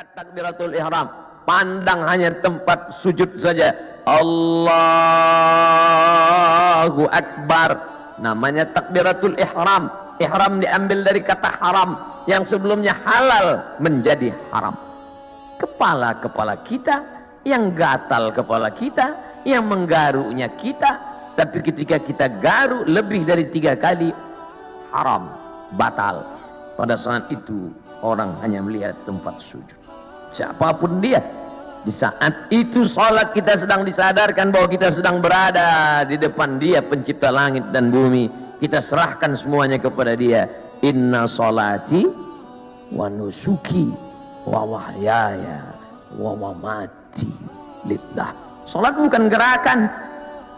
angkat takbiratul ihram, pandang hanya tempat sujud saja. Allahu Akbar, namanya takbiratul ihram. Ihram diambil dari kata haram, yang sebelumnya halal menjadi haram. Kepala kita, yang gatal kepala kita, yang menggarunya kita, tapi ketika kita garu lebih dari 3 kali, haram, batal. Pada saat itu orang hanya melihat tempat sujud, siapapun dia. Di saat itu salat kita sedang disadarkan bahwa kita sedang berada di depan Dia pencipta langit dan bumi. Kita serahkan semuanya kepada Dia. Inna salati wa nusuki wa wahyaya wa mamati lillah. Salat bukan gerakan,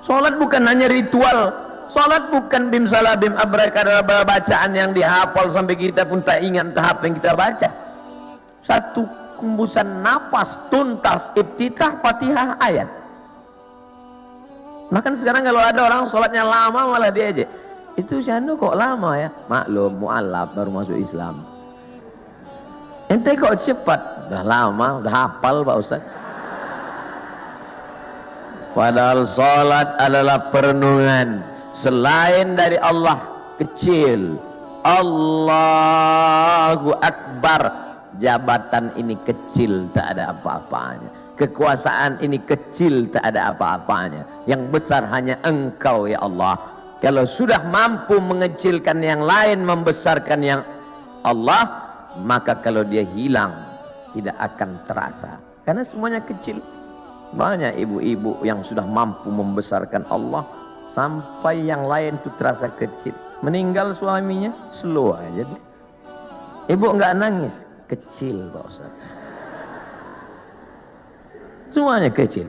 salat bukan hanya ritual, salat bukan bim salabim abrakadabra bacaan yang dihafal sampai kita pun tak ingat tahap yang kita baca. Satu hembusan napas tuntas iftitah Fatihah ayat. Makan sekarang kalau ada orang sholatnya lama malah dia aja, itu Syahnu kok lama ya? Maklum mu'alaf baru masuk Islam. Ente kok cepat? Udah lama, udah hafal Pak Ustaz. Padahal sholat adalah perenungan selain dari Allah kecil. Allahu Akbar, jabatan ini kecil, tak ada apa-apanya. Kekuasaan ini kecil, tak ada apa-apanya. Yang besar hanya Engkau ya Allah. Kalau sudah mampu mengecilkan yang lain, membesarkan yang Allah, maka kalau dia hilang tidak akan terasa, karena semuanya kecil. Banyak ibu-ibu yang sudah mampu membesarkan Allah sampai yang lain itu terasa kecil. Meninggal suaminya, slow aja deh. Ibu enggak nangis, kecil Pak Ustaz. Semuanya kecil.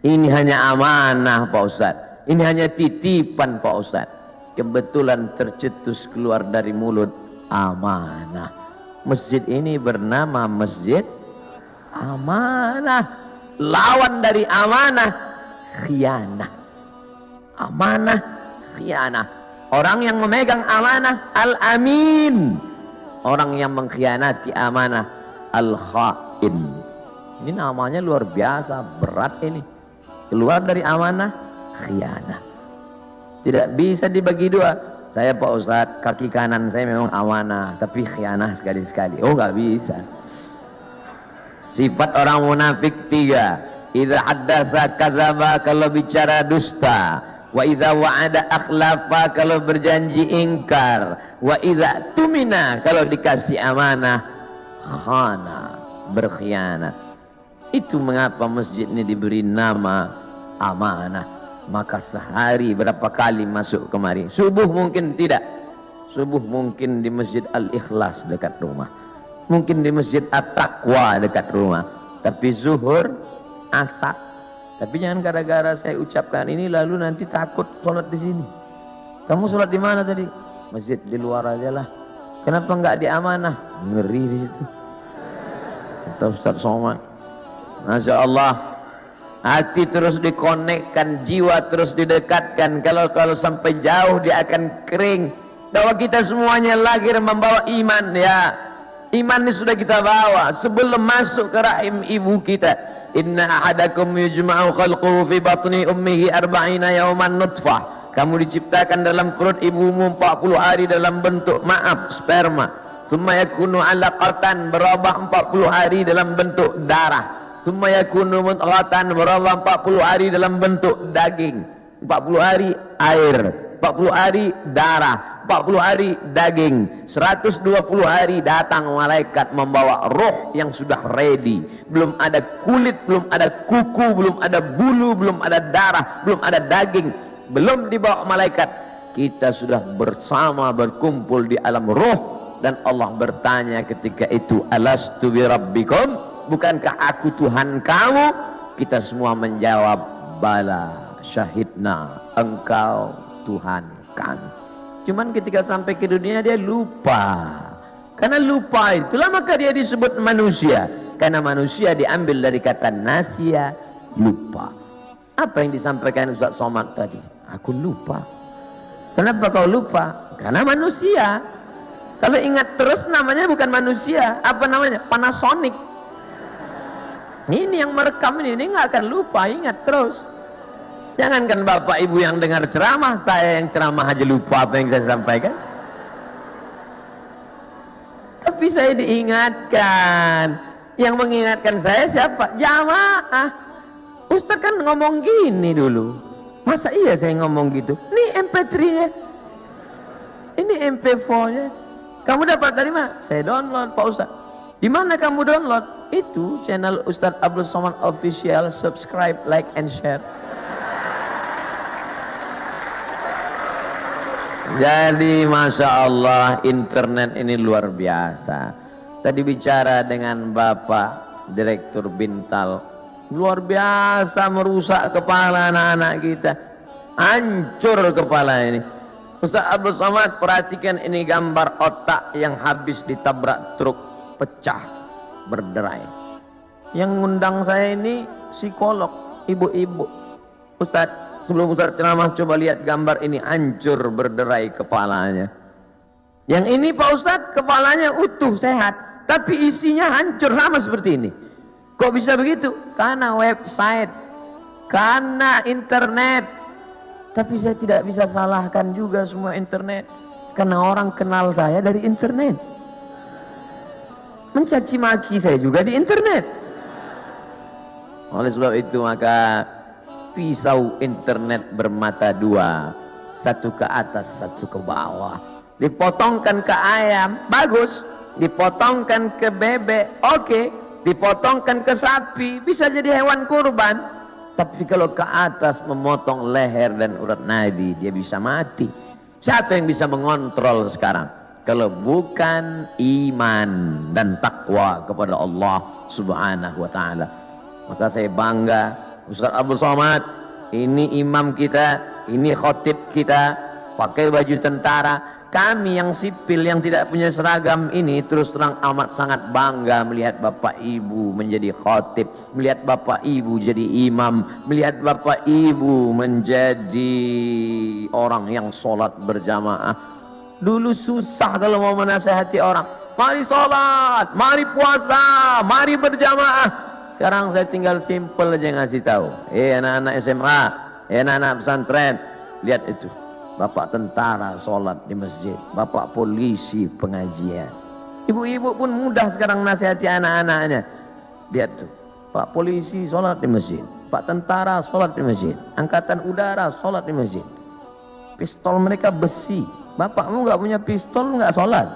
Ini hanya amanah Pak Ustaz, ini hanya titipan Pak Ustaz. Kebetulan tercetus keluar dari mulut, amanah. Masjid ini bernama Masjid Amanah. Lawan dari amanah, khianah. Amanah, khianah. Orang yang memegang amanah, al-amin. Orang yang mengkhianati amanah, al-khain. Ini namanya luar biasa, berat ini. Keluar dari amanah, khianah. Tidak bisa dibagi dua. Saya Pak Ustadz, kaki kanan saya memang amanah, tapi khianah sekali-sekali. Oh nggak bisa. Sifat orang munafik 3. Idza haddatsa kadzaba, kalau bicara dusta. Wa idza wa'ada akhlafa, kalau berjanji ingkar. Wa idza tumina, kalau dikasih amanah khana, berkhianat. Itu mengapa masjid ini diberi nama amanah. Maka sehari berapa kali masuk kemari? Subuh mungkin tidak. Subuh mungkin di Masjid Al-Ikhlas dekat rumah, mungkin di Masjid At-Taqwa dekat rumah. Tapi zuhur, asar. Tapi jangan gara-gara saya ucapkan ini lalu nanti takut sholat di sini. Kamu sholat di mana tadi? Masjid di luar aja lah. Kenapa enggak di amanah? Ngeri di situ. Kata Ustaz Somad. Masya Allah, hati terus dikonekkan, jiwa terus didekatkan. Kalau sampai jauh dia akan kering. Bahwa kita semuanya lahir membawa iman ya. Iman ini sudah kita bawa sebelum masuk ke rahim ibu kita. Inna ahadakum yujma'u khalquhu fi batni ummihi 40 yawman nutfah. Kamu diciptakan dalam perut ibumu 40 hari dalam bentuk sperma. Summa yakunu 'alaqatan, berubah 40 hari dalam bentuk darah. Summa yakunu mudghatan, berubah 40 hari dalam bentuk daging. 40 hari air, 40 hari darah, 40 hari daging, 120 hari datang malaikat membawa roh yang sudah ready. Belum ada kulit, belum ada kuku, belum ada bulu, belum ada darah, belum ada daging, belum dibawa malaikat. Kita sudah bersama berkumpul di alam roh. Dan Allah bertanya ketika itu, alastu bi rabbikum, bukankah aku Tuhan kamu? Kita semua menjawab, bala syahidna, engkau Tuhan kami. Cuman ketika sampai ke dunia dia lupa. Karena lupa itulah maka dia disebut manusia. Karena manusia diambil dari kata nasia, lupa. Apa yang disampaikan Ustaz Somad tadi? Aku lupa. Kenapa kau lupa? Karena manusia. Kalau ingat terus namanya bukan manusia. Apa namanya? Panasonic. Ini yang merekam ini nggak akan lupa, ingat terus. Jangankan bapak ibu yang dengar ceramah, saya yang ceramah aja lupa apa yang saya sampaikan. Tapi saya diingatkan. Yang mengingatkan saya siapa? Jamaah. Ustaz kan ngomong gini dulu. Masa iya saya ngomong gitu? Ini MP3-nya, ini MP4-nya. Kamu dapat dari mana? Saya download Pak Ustaz. Di mana kamu download? Itu channel Ustaz Abdul Somad Official. Subscribe, like, and share. Jadi Masya Allah, internet ini luar biasa. Tadi bicara dengan Bapak Direktur Bintal, luar biasa merusak kepala anak-anak kita. Hancur kepala ini. Ustaz Abdul Somad, perhatikan ini gambar otak yang habis ditabrak truk, pecah, berderai. Yang ngundang saya ini psikolog, ibu-ibu. Ustaz, sebelum Ustaz ceramah coba lihat gambar ini, hancur berderai kepalanya. Yang ini Pak Ustaz kepalanya utuh sehat, tapi isinya hancur sama seperti ini. Kok bisa begitu? Karena website, karena internet. Tapi saya tidak bisa salahkan juga semua internet, karena orang kenal saya dari internet. Mencaci maki saya juga di internet. Oleh sebab itu maka pisau internet bermata dua, satu ke atas, satu ke bawah. Dipotongkan ke ayam, bagus. Dipotongkan ke bebek, oke. Dipotongkan ke sapi, bisa jadi hewan kurban. Tapi kalau ke atas memotong leher dan urat nadi, dia bisa mati. Siapa yang bisa mengontrol sekarang? Kalau bukan iman dan takwa kepada Allah Subhanahu wa ta'ala. Maka saya bangga, Ustaz Abdul Somad, ini imam kita, ini khotib kita, pakai baju tentara. Kami yang sipil yang tidak punya seragam ini terus terang amat sangat bangga melihat bapak ibu menjadi khotib, melihat bapak ibu jadi imam, melihat bapak ibu menjadi orang yang sholat berjamaah. Dulu susah kalau mau menasehati orang, mari sholat, mari puasa, mari berjamaah. Sekarang saya tinggal simple aja ngasih tahu, anak-anak SMA, anak-anak pesantren, lihat itu, bapak tentara sholat di masjid, bapak polisi pengajian. Ibu-ibu pun mudah sekarang nasihati anak-anaknya. Lihat tuh, pak polisi sholat di masjid, pak tentara sholat di masjid, angkatan udara sholat di masjid. Pistol mereka besi, bapakmu nggak punya pistol nggak sholat.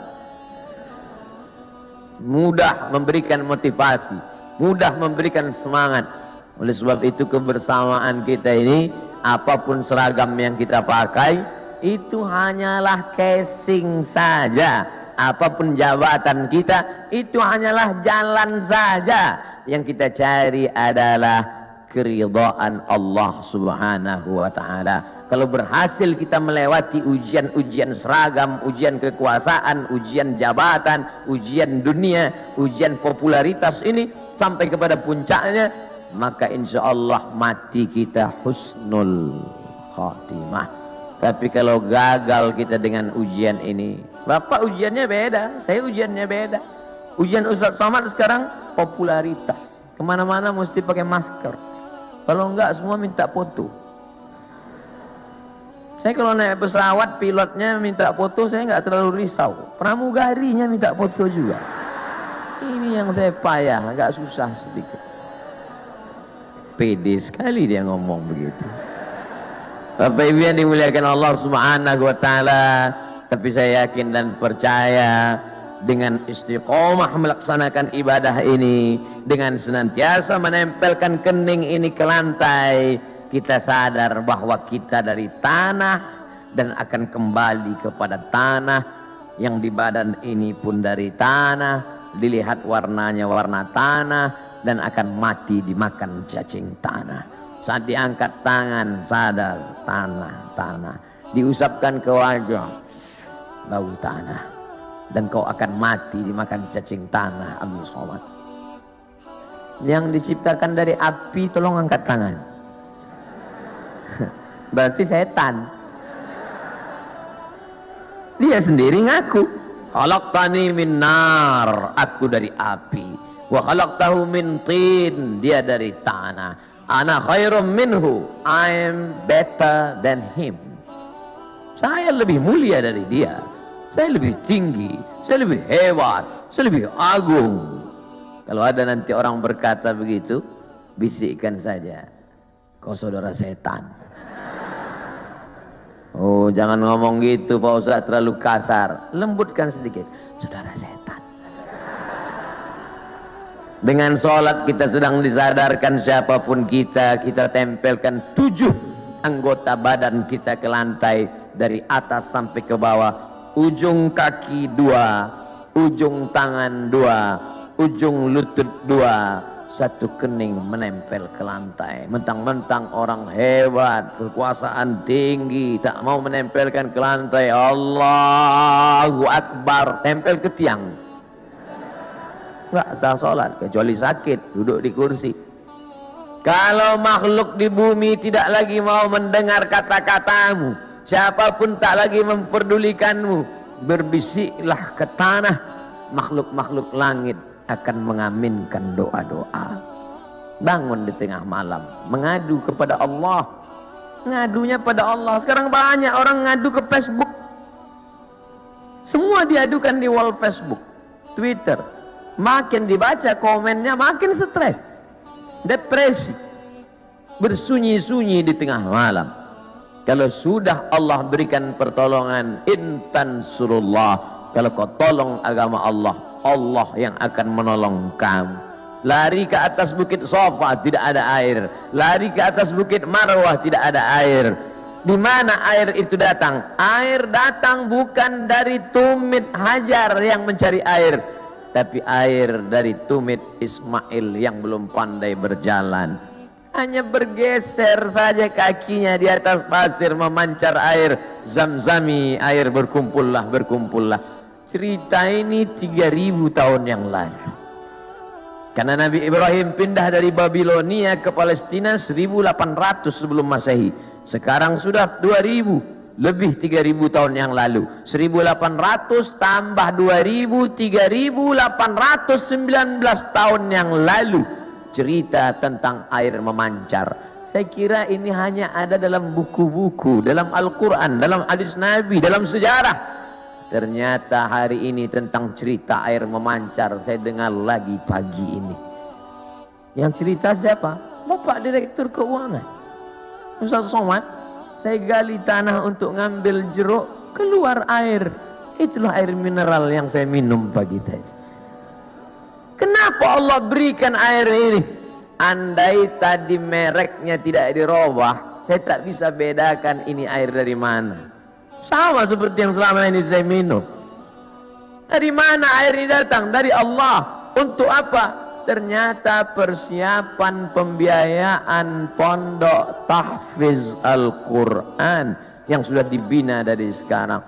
Mudah memberikan motivasi, mudah memberikan semangat. Oleh sebab itu kebersamaan kita ini, apapun seragam yang kita pakai, itu hanyalah casing saja. Apapun jabatan kita, itu hanyalah jalan saja. Yang kita cari adalah keridhaan Allah Subhanahu wa ta'ala. Kalau berhasil kita melewati ujian-ujian seragam, ujian kekuasaan, ujian jabatan, ujian dunia, ujian popularitas ini sampai kepada puncaknya, maka insya Allah mati kita husnul khatimah. Tapi kalau gagal kita dengan ujian ini, bapak ujiannya beda, saya ujiannya beda. Ujian Ustaz Somad sekarang popularitas, kemana-mana mesti pakai masker, kalau enggak semua minta foto. Saya kalau naik pesawat pilotnya minta foto, saya nggak terlalu risau, pramugarinya minta foto juga. Ini yang saya payah, agak susah sedikit. Pede sekali dia ngomong begitu. Bapak Ibu yang dimuliakan Allah Subhanahu wa ta'ala, tapi saya yakin dan percaya dengan istiqomah melaksanakan ibadah ini, dengan senantiasa menempelkan kening ini ke lantai, kita sadar bahwa kita dari tanah dan akan kembali kepada tanah, yang di badan ini pun dari tanah, dilihat warnanya warna tanah, dan akan mati dimakan cacing tanah. Saat diangkat tangan sadar tanah, diusapkan ke wajah bau tanah, dan kau akan mati dimakan cacing tanah. Abdul Somad yang diciptakan dari api, tolong angkat tangan. Berarti setan. Dia sendiri ngaku, khalaqtani min nar, aku dari api. Wa khalaqtahu min tin, dia dari tanah. Ana khairum minhu, I am better than him. Saya lebih mulia dari dia. Saya lebih tinggi, saya lebih hebat, saya lebih agung. Kalau ada nanti orang berkata begitu, bisikkan saja, kau saudara setan. Oh, jangan ngomong gitu Pak Ustaz, terlalu kasar. Lembutkan sedikit, saudara setan. Dengan sholat kita sedang disadarkan siapapun kita tempelkan 7 anggota badan kita ke lantai, dari atas sampai ke bawah. Ujung kaki 2, ujung tangan 2, ujung lutut 2, 1 kening menempel ke lantai. Mentang-mentang orang hebat, kekuasaan tinggi, tak mau menempelkan ke lantai. Allahu Akbar, tempel ke tiang. Nggak sah sholat, kecuali sakit, duduk di kursi. Kalau makhluk di bumi tidak lagi mau mendengar kata-katamu, siapapun tak lagi memperdulikanmu, berbisiklah ke tanah, makhluk-makhluk langit akan mengaminkan doa-doa. Bangun di tengah malam, mengadu kepada Allah. Ngadunya pada Allah. Sekarang banyak orang ngadu ke Facebook. Semua diadukan di wall Facebook, Twitter. Makin dibaca komennya makin stres, depresi, bersunyi-sunyi di tengah malam. Kalau sudah Allah berikan pertolongan, intan surullah, kalau kau tolong agama Allah, Allah yang akan menolong kamu. Lari ke atas bukit Safa, tidak ada air. Lari ke atas bukit Marwah, tidak ada air. Di mana air itu datang? Air datang bukan dari tumit Hajar yang mencari air, tapi air dari tumit Ismail yang belum pandai berjalan. Hanya bergeser saja kakinya di atas pasir, memancar air Zamzami, air berkumpullah. Cerita ini 3000 tahun yang lalu. Karena Nabi Ibrahim pindah dari Babilonia ke Palestina 1800 sebelum Masehi. Sekarang sudah 2000, lebih 3000 tahun yang lalu. 1800 tambah 2000, 3819 tahun yang lalu. Cerita tentang air memancar. Saya kira ini hanya ada dalam buku-buku, dalam Al-Quran, dalam hadis Nabi, dalam sejarah. Ternyata hari ini tentang cerita air memancar saya dengar lagi pagi ini. Yang cerita siapa? Bapak Direktur Keuangan, Ustaz Somad. Saya gali tanah untuk ngambil jeruk, keluar air. Itulah air mineral yang saya minum pagi tadi. Kenapa Allah berikan air ini? Andai tadi mereknya tidak dirubah, saya tak bisa bedakan ini air dari mana. Sama seperti yang selama ini saya minum. Dari mana air ini datang? Dari Allah. Untuk apa? Ternyata persiapan pembiayaan pondok tahfiz Al-Quran yang sudah dibina dari sekarang.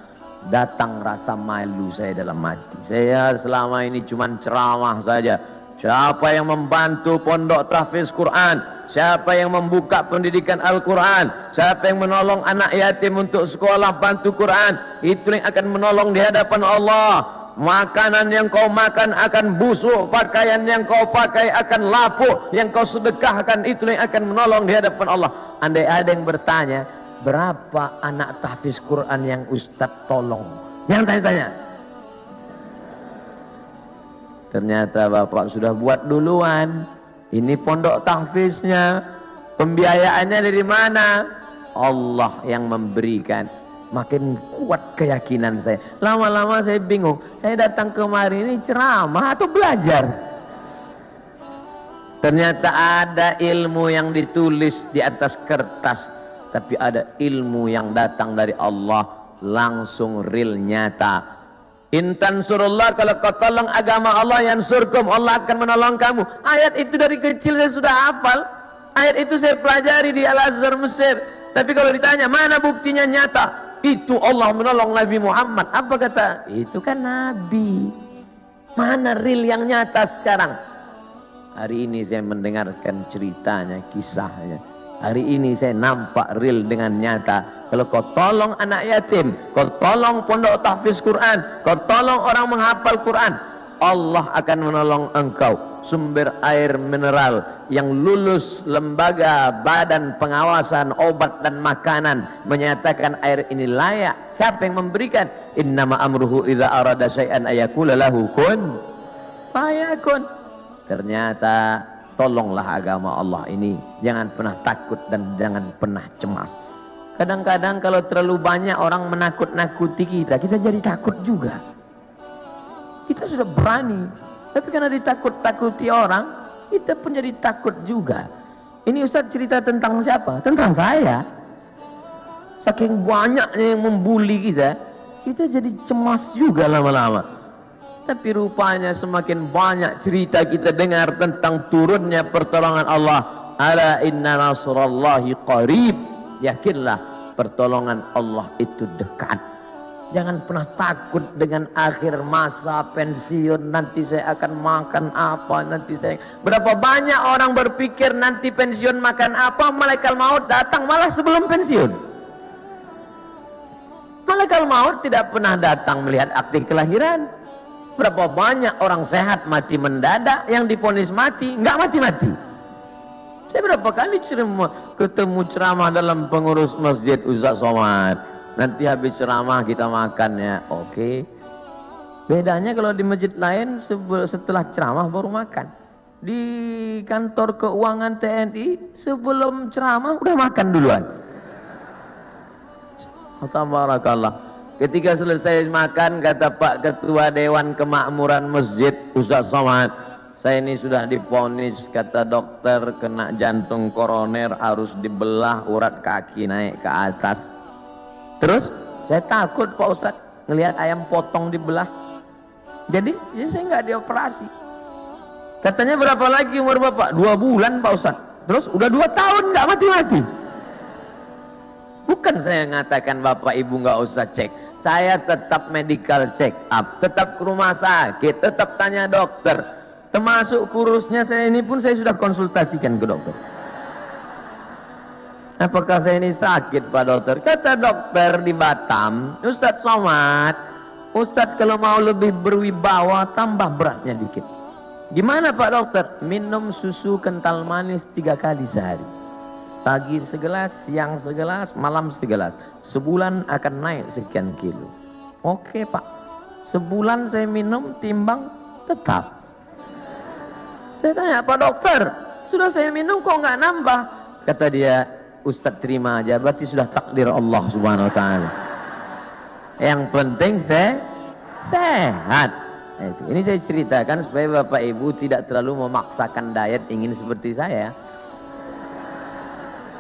Datang rasa malu saya dalam hati. Saya selama ini cuma ceramah saja. Siapa yang membantu pondok tahfiz Quran? Siapa yang membuka pendidikan Al-Quran? Siapa yang menolong anak yatim untuk sekolah bantu Quran? Itu yang akan menolong di hadapan Allah. Makanan yang kau makan akan busuk, pakaian yang kau pakai akan lapuk, yang kau sedekahkan itu yang akan menolong di hadapan Allah. Andai ada yang bertanya, berapa anak tahfiz Quran yang Ustadz tolong? Yang tanya-tanya. Ternyata Bapak sudah buat duluan. Ini pondok tahfiznya. Pembiayaannya dari mana? Allah yang memberikan. Makin kuat keyakinan saya. Lama-lama saya bingung. Saya datang kemari ini ceramah atau belajar? Ternyata ada ilmu yang ditulis di atas kertas, tapi ada ilmu yang datang dari Allah langsung real nyata. Intan surullah, kalau kau tolong agama Allah, yansurkum, Allah akan menolong kamu. Ayat itu dari kecil saya sudah hafal. Ayat itu saya pelajari di Al-Azhar Mesir. Tapi kalau ditanya mana buktinya nyata, itu Allah menolong Nabi Muhammad. Apa kata? Itu kan Nabi. Mana real yang nyata sekarang? Hari ini saya mendengarkan ceritanya, kisahnya. Hari ini saya nampak real dengan nyata. Kalau kau tolong anak yatim, kau tolong pondok tahfiz Quran, kau tolong orang menghafal Quran, Allah akan menolong engkau. sumber air mineral yang lulus lembaga badan pengawasan obat dan makanan menyatakan air ini layak. Siapa yang memberikan? Innama amruhu idza arada syai'an ayaqula lahu kun fayakun. Ternyata tolonglah agama Allah ini, jangan pernah takut dan jangan pernah cemas. Kadang-kadang kalau terlalu banyak orang menakut-nakuti kita, kita jadi takut juga. Kita sudah berani, tapi karena ditakut-takuti orang, kita pun jadi takut juga. Ini Ustaz cerita tentang siapa? Tentang saya. Saking banyaknya yang membuli kita, kita jadi cemas juga lama-lama. Tapi rupanya semakin banyak cerita kita dengar tentang turunnya pertolongan Allah. Ala inna nasrallahi qarib. Yakinlah pertolongan Allah itu dekat. Jangan pernah takut dengan akhir masa pensiun, nanti saya akan makan apa, nanti saya... Berapa banyak orang berpikir nanti pensiun makan apa, malaikat maut datang malah sebelum pensiun. Malaikat maut tidak pernah datang melihat akte kelahiran. Berapa banyak orang sehat mati mendadak, yang divonis mati, nggak mati-mati. Saya berapa kali ketemu ceramah dalam pengurus masjid Ustaz Somad. Nanti habis ceramah kita makan ya, oke. Bedanya kalau di masjid lain setelah ceramah baru makan. Di kantor keuangan TNI sebelum ceramah udah makan duluan. Tabarakallah. Ketika selesai makan, kata Pak Ketua Dewan Kemakmuran Masjid Ustaz Somad, saya ini sudah divonis, kata dokter, kena jantung koroner, harus dibelah urat kaki naik ke atas. Terus saya takut Pak Ustadz ngelihat ayam potong dibelah. Jadi saya nggak dioperasi. Katanya berapa lagi umur Bapak? 2 bulan Pak Ustadz. Terus udah 2 tahun nggak mati-mati. Bukan saya ngatakan Bapak Ibu nggak usah cek. Saya tetap medical check up, tetap ke rumah sakit, tetap tanya dokter. Termasuk kurusnya saya ini pun saya sudah konsultasikan ke dokter. Apakah saya ini sakit Pak Dokter? Kata dokter di Batam, Ustadz Somad, Ustadz kalau mau lebih berwibawa tambah beratnya dikit. Gimana Pak Dokter? Minum susu kental manis 3 kali sehari. Pagi segelas, siang segelas, malam segelas. Sebulan akan naik sekian kilo. Oke Pak, sebulan saya minum timbang tetap. Saya tanya, Pak Dokter, sudah saya minum kok nggak nambah? Kata dia, Ustadz terima aja, berarti sudah takdir Allah Subhanahu wa ta'ala. Yang penting saya sehat. Ini saya ceritakan supaya Bapak Ibu tidak terlalu memaksakan diet ingin seperti saya.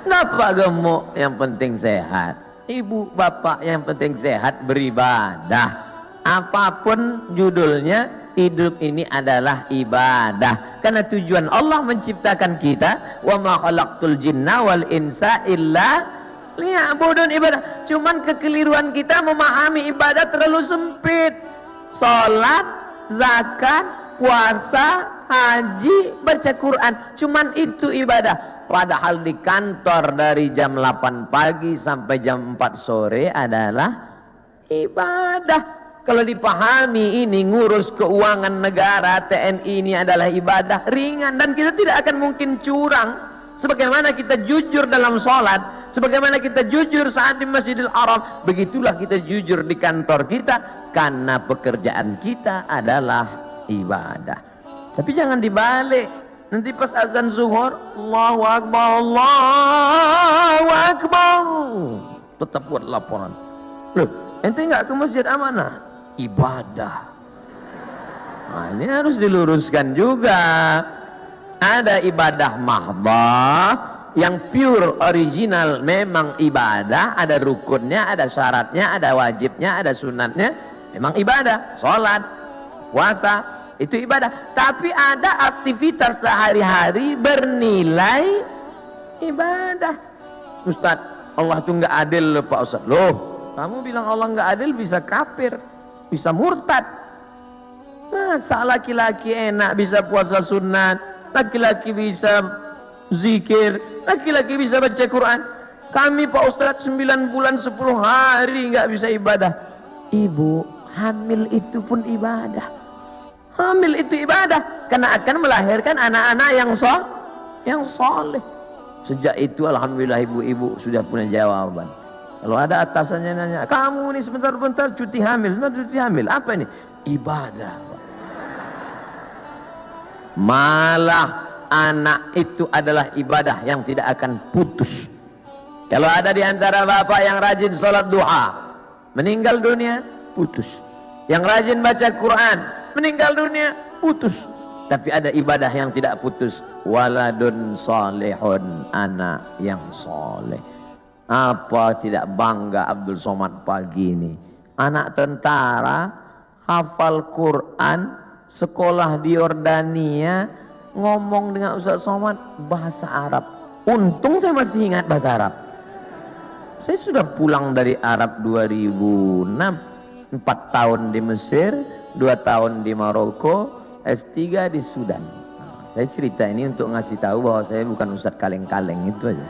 Bapak gemuk, yang penting sehat. Ibu bapak yang penting sehat, beribadah. Apapun judulnya, hidup ini adalah ibadah. Karena tujuan Allah menciptakan kita, wa ma khalaqtul jinna wal insa illa liya'budun, ibadah. Cuman kekeliruan kita memahami ibadah terlalu sempit. Salat, zakat, puasa, haji, baca Quran, cuman itu ibadah. Padahal di kantor dari jam 8 pagi sampai jam 4 sore adalah ibadah. Kalau dipahami ini ngurus keuangan negara TNI ini adalah ibadah ringan, dan kita tidak akan mungkin curang. Sebagaimana kita jujur dalam sholat, sebagaimana kita jujur saat di Masjidil Haram, begitulah kita jujur di kantor kita, karena pekerjaan kita adalah ibadah. Tapi jangan dibalik. Nanti pas azan zuhur, Allahu Akbar, Allahu Akbar, tetap buat laporan. Loh, ente nggak ke masjid amanah? Ibadah. Nah, ini harus diluruskan juga. Ada ibadah mahdhah yang pure original, memang ibadah, ada rukunnya, ada syaratnya, ada wajibnya, ada sunatnya, memang ibadah. Sholat, puasa, itu ibadah. Tapi ada aktivitas sehari-hari bernilai ibadah. Ustadz, Allah itu nggak adil loh Pak Ustadz. Loh, kamu bilang Allah nggak adil, bisa kafir, bisa murtad. Masa laki-laki enak bisa puasa sunat, laki-laki bisa zikir, laki-laki bisa baca Quran. Kami Pak Ustadz 9 bulan 10 hari nggak bisa ibadah. Ibu, hamil itu pun ibadah. Hamil itu ibadah. karena akan melahirkan anak-anak yang soleh. Sejak itu alhamdulillah ibu-ibu sudah punya jawaban. Kalau ada atasannya nanya, kamu ini sebentar-bentar cuti hamil, apa ini? Ibadah. Malah anak itu adalah ibadah yang tidak akan putus. Kalau ada di antara bapak yang rajin sholat duha, meninggal dunia, putus. Yang rajin baca Quran, meninggal dunia, putus. Tapi ada ibadah yang tidak putus. Waladun solehun, anak yang soleh. Apa tidak bangga Abdul Somad pagi ini? Anak tentara, hafal Quran, sekolah di Yordania, ngomong dengan Ustaz Somad bahasa Arab. Untung saya masih ingat bahasa Arab. Saya sudah pulang dari Arab 2006, 4 tahun di Mesir, 2 tahun di Maroko, S3 di Sudan. Saya cerita ini untuk ngasih tahu bahwa saya bukan ustadz kaleng-kaleng, itu aja.